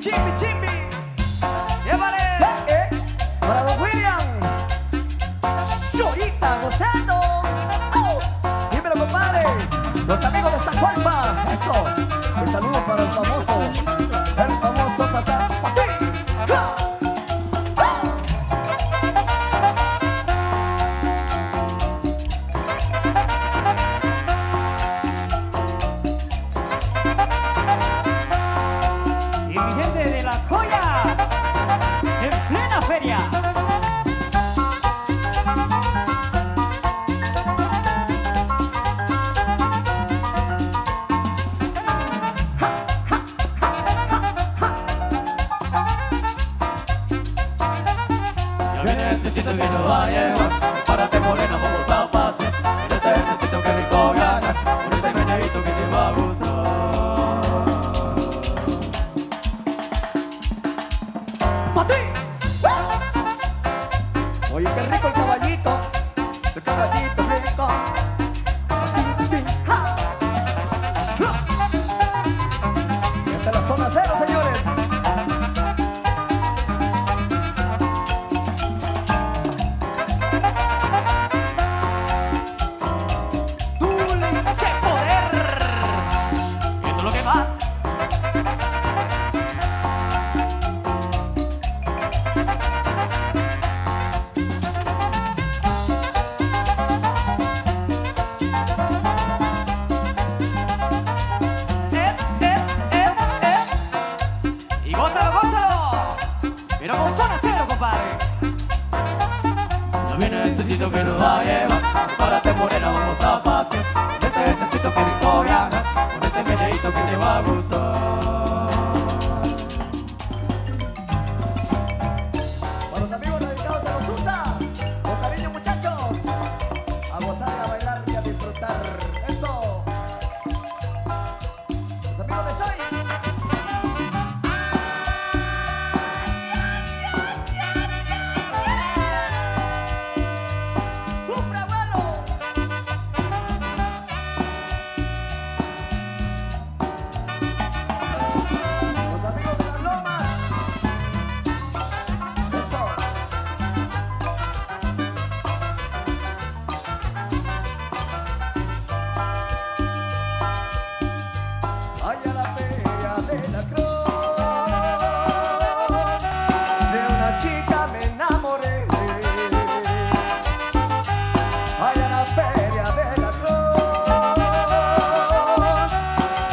Chimbi, chimbi. Llévale. Para Don William. Chorita gozando. Oh. Dímelo, compadre. Los amigos de Zacualpa. Eso. Un saludo para el famoso Sazán. Y mi gente de las joyas. En plena feria. Ya viene este sitio que nos va a llevar. Párate morena, vamos a pasear. En este necesito que rico viajar. Con ese meneíto que te va a gustar. ¡Pa' ti! Oye, qué rico el caballito. El caballito rico. ¡Ja! Esta es la zona cero, señores. Dulce poder. Y esto es lo que va. Y gózalo, gózalo. Pero con zona cero, compadre. Ya viene este sitio que nos va a llevar. Párate morena, vamos a pasear. En este necesito que rico viajar. Con ese meneíto que te va a gustar. Para los amigos dedicados a los USA, con cariño, muchachos, a gozar y a bailar y a disfrutar. Eso. Los amigos de Choy. ¡Sufre, abuelo! Los amigos de las lomas. Eso. Ay, a la feria de la Cruz, de una chica me enamoré. Ay, a la feria de la Cruz,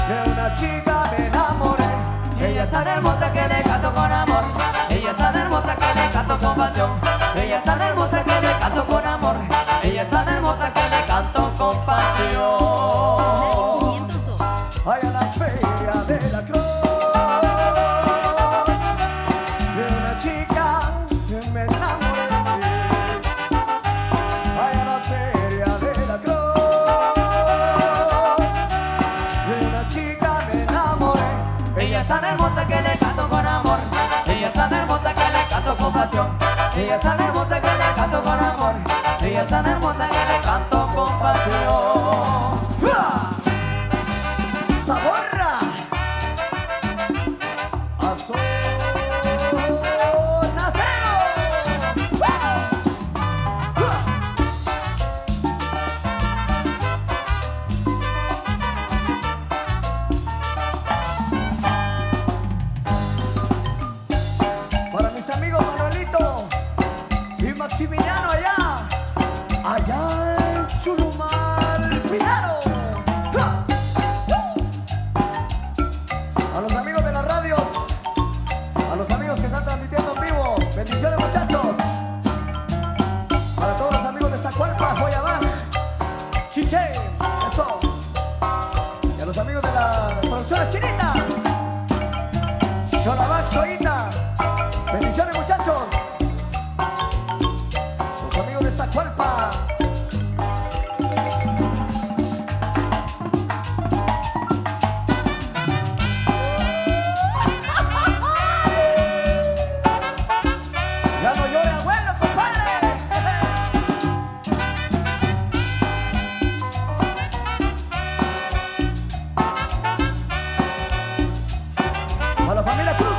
de una chica me enamoré. Ella es tan hermosa que le canto con amor. Ella es tan hermosa que le canto con pasión. Ella es tan hermosa que le canto con amor. Ella es tan hermosa que le canto con pasión. Ay, a la feria de la Cruz, de una chica que me enamoré. Ay, a la feria de la Cruz, de una chica me enamoré. Ella es tan hermosa que le canto con amor. Ella es tan hermosa que le canto con pasión. Ella es tan hermosa que le canto con amor. Ella es tan hermosa que le canto con pasión. ¡Uah! ¡Saborra! ¡A zona cero! ¡Wow! Para mis amigos Manuelito y Maximiliano allá en Chulumal, Pinaro. ¡Ja! A los amigos de la radio, a los amigos que están transmitiendo en vivo, bendiciones, muchachos. Para todos los amigos de Zacualpa, Joyabán, Chiche, eso. Y a los amigos de la producción Chinita, Xolabac, Xoita, bendiciones, muchachos. Los amigos de Zacualpa. Ya no llore, abuelo, compadre. A la familia Cruz.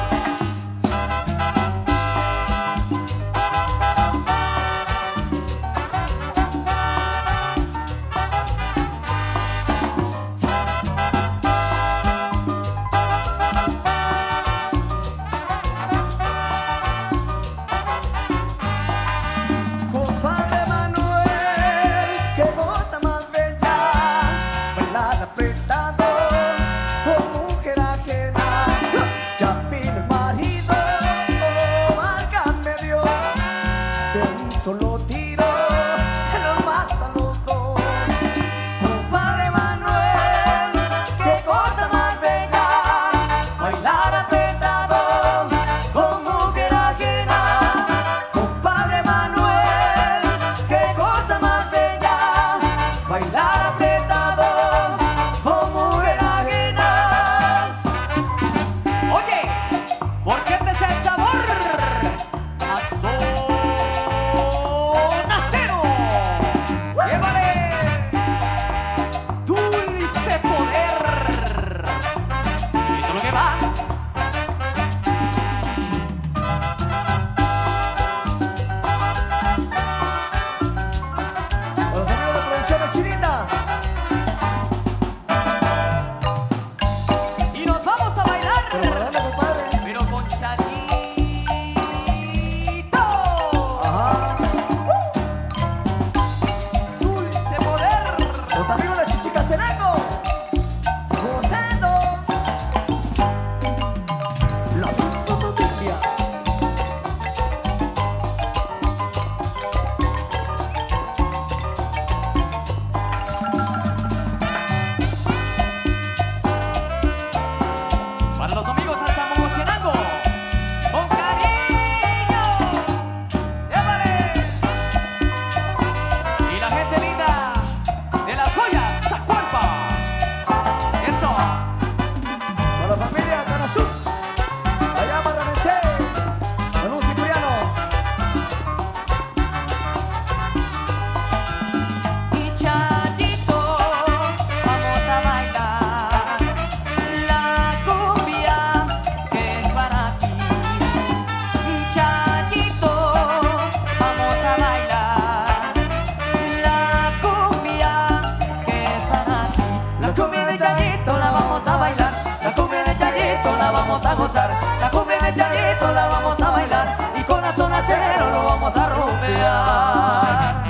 gozar. La cumbia en el changuito la vamos a bailar y con la zona cero lo vamos a rumbear.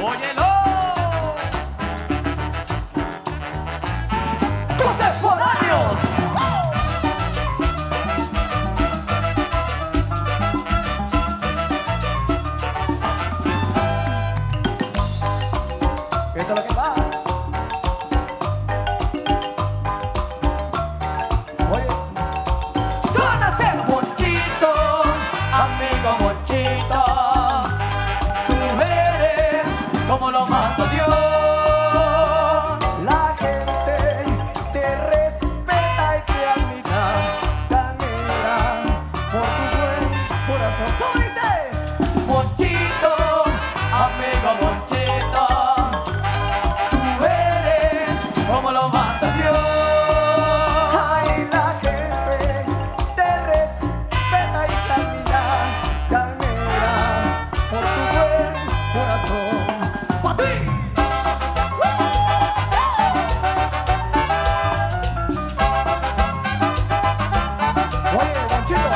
¡Óyelo! ¡Contemporáneos! Esto es lo que va. Oye, zona cero. Monchito, amigo Monchito, tú eres como lo manda Dios. La gente te respeta y te admira, también por tu buen corazón. ¿Cómo dice? Monchito, amigo Monchito, tú eres como lo manda Dios. Ay, la gente te respeta y te admira, también por tu buen corazón. ¡Pa' ti! Oye, Monchito,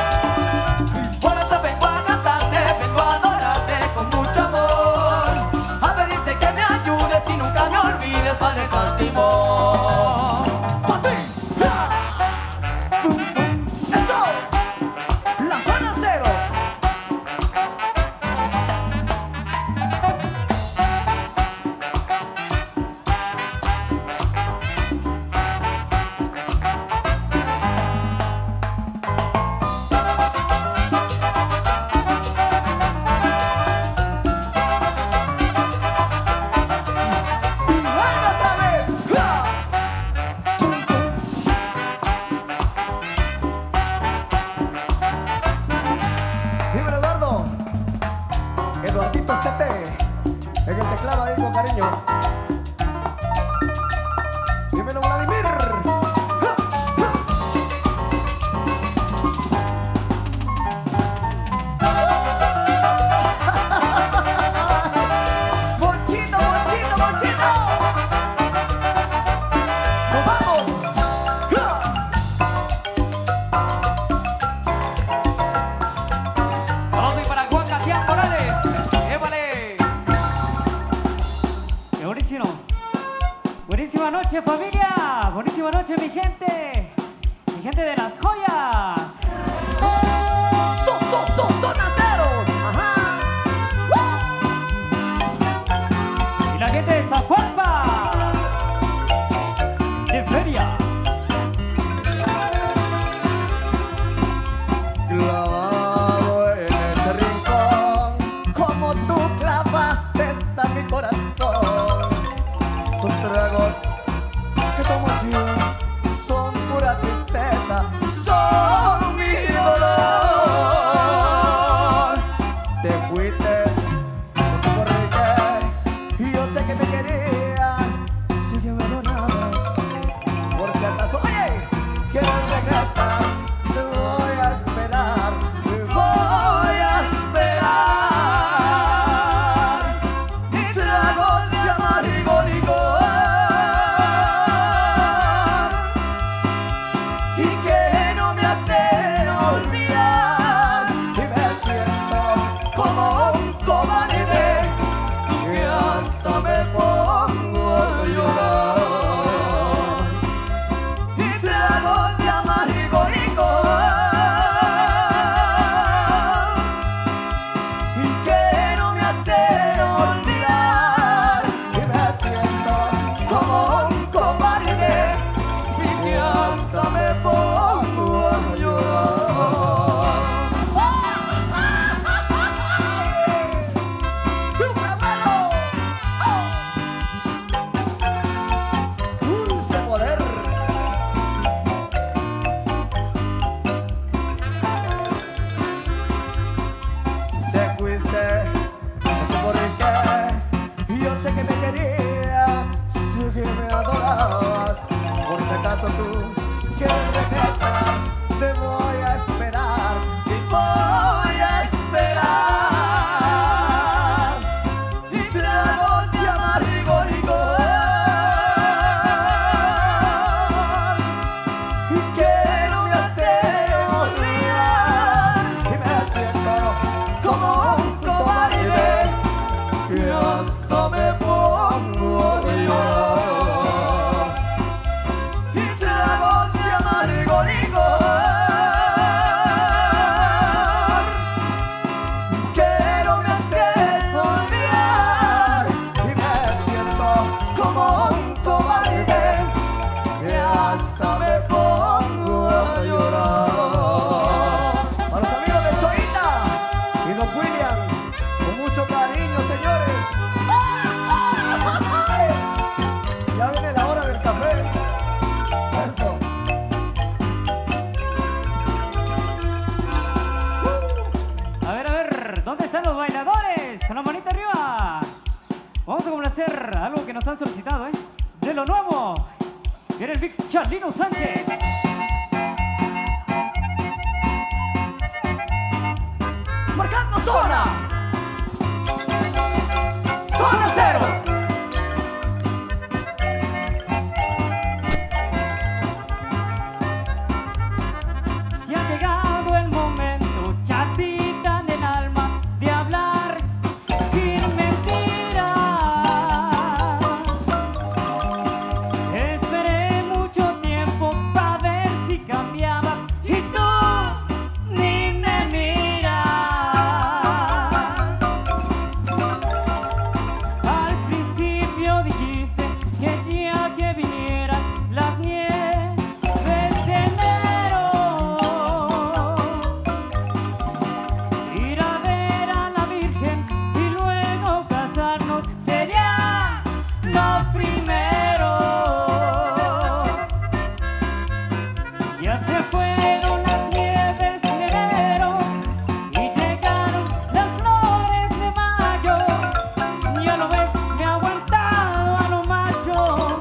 por eso vengo a cantarte, vengo a adorarte con mucho amor, a pedirte que me ayudes y nunca me olvides, Padre San Simón. ¡Pa' ti! ¡Ja! ¡Tum, tum! ¡Eso! ¡La zona cero! ¡Y luego otra vez! ¡Ja! Dímelo, Eduardo. Eduardito Sete en el teclado ahí con cariño. Dímelo, Vladimir. ¡Ja! ¡Ja! Monchito, Monchito, Monchito. ¡Nos vamos! ¡Ja! Saludos y para Juan García Morales. ¡Épale! ¡Qué buenísimo! Buenísima noche, familia. Buenísima noche, mi gente. Mi gente de las joyas. Zona cero. Ajá. Y la gente de San Juanpa. De Feria. Clavado en ese rincón, como tú clavaste a mi corazón. Sus tragos que tomo yo son pura tristeza, son mi dolor. Te fuiste, no sé por qué, y yo sé que te quería, sé que me adorabas. Por si acaso, oye, quieres regresar, te voy a esperar, te voy a esperar. Y tragos de amargo licor, y que no me hacen olvidar. Y me siento como un cobarde, que hasta me pongo a llorar. Y tragos de amargo licor, y que no me hacen olvidar. Y me siento como un cobarde, y que hasta me pongo a llorar. ¡Súper bueno! ¡Dulce poder! Te fuiste, no sé por qué, y yo sé que me querías, sé que me adorabas. Por si acaso tú quieres regresar, te voy a esperar, y voy a esperar. Y tragos de amargo licor, hasta me pongo a llorar. Para los amigos de Choita y Don William, con mucho cariño, señores. Ya viene la hora del café. Eso. A ver, ¿dónde están los bailadores? Con la manita arriba. Vamos a complacer algo que nos han solicitado, ¿eh? De lo nuevo. Viene el Mix Chalino Sánchez. Marcando zona. Zona cero. Se ha llegado el momento, chatita del alma, de hablar sin mentiras. Esperé mucho tiempo para ver si cambiabas y tú ni me miras. Al principio dijiste que ya que vinieran las nieves de enero, ir a ver a la Virgen y luego casarnos sería lo primero. Ya se fueron las nieves de enero y llegaron las flores de mayo. Ya lo ves, me he aguantado a lo macho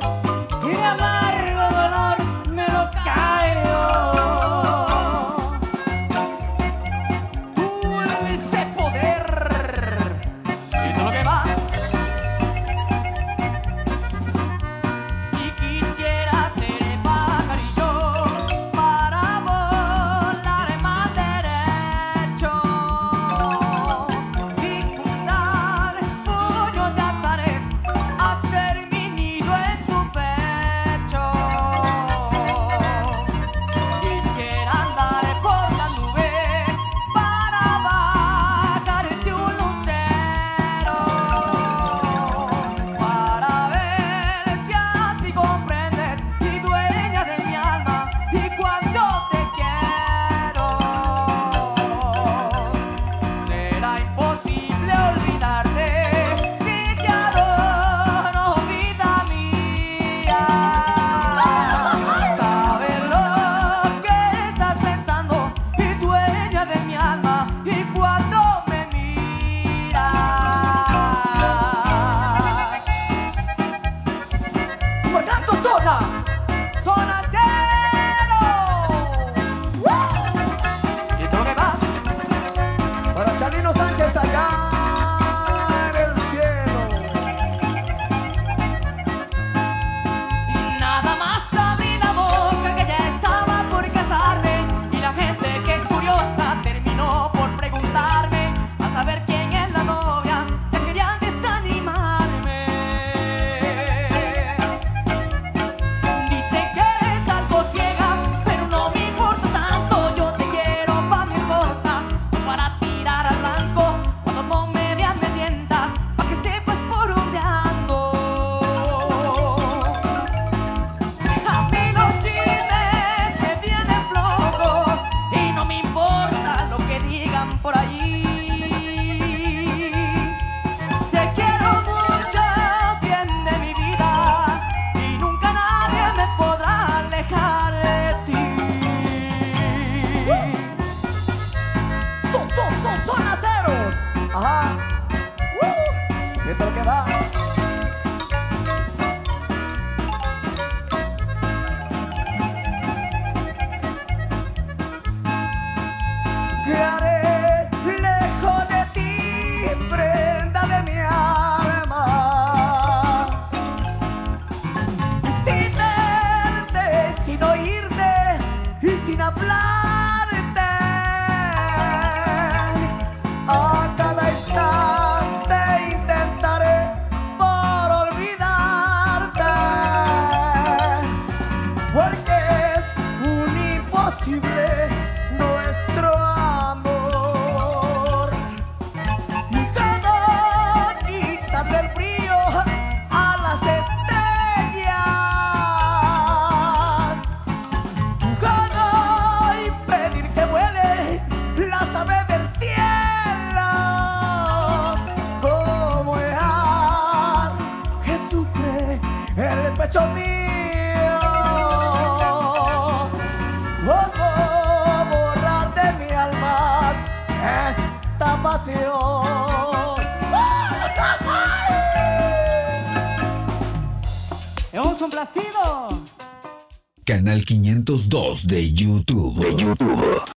y de amargo dolor me lo caigo. Dulce poder. Y todo lo que va. Y quisiera ser el pajarillo para volar más derecho y juntar puños de azares, hacer mi nido en tu pecho. Quisiera andar por las nubes para bajarte un lucero, para ver si así comprendes y dueña de mi alma y cuánto te quiero. Será imposible olvidarte si te adoro, vida mía. Sabes lo que estás pensando y dueña de mi alma y cuando me miras. Marcando zona. Zona cero. Y todo lo que va. Para Chalino Sánchez allá en el cielo. Y nada más abrí la boca que ya estaba por casarme. Y la gente que es curiosa terminó por preguntarme a saber quién es la novia. Ya querían desanimarme. Dicen que eres algo ciega, pero no me importa tanto. Yo te quiero pa' mi esposa, para tirar al blanco. Cuando no me veas me tientas, pa' que sepas por dónde ando. A mí los chismes me vienen flojos y no me importa lo que digan por ahí. Te quiero mucho, bien de mi vida, y nunca nadie me podrá alejar de ti. Zona cero. Ajá. Y esto es lo que va. ¿Qué haré lejos de ti, prenda de mi alma? Sin verte, sin oírte y sin hablarte. A cada instante intentaré por olvidarte, porque es un imposible nuestro amor. Y cómo quitarle el brillo a las estrellas pecho mío. ¿Cómo borrar de mi alma esta pasión? Hemos complacido. Canal 502 de YouTube.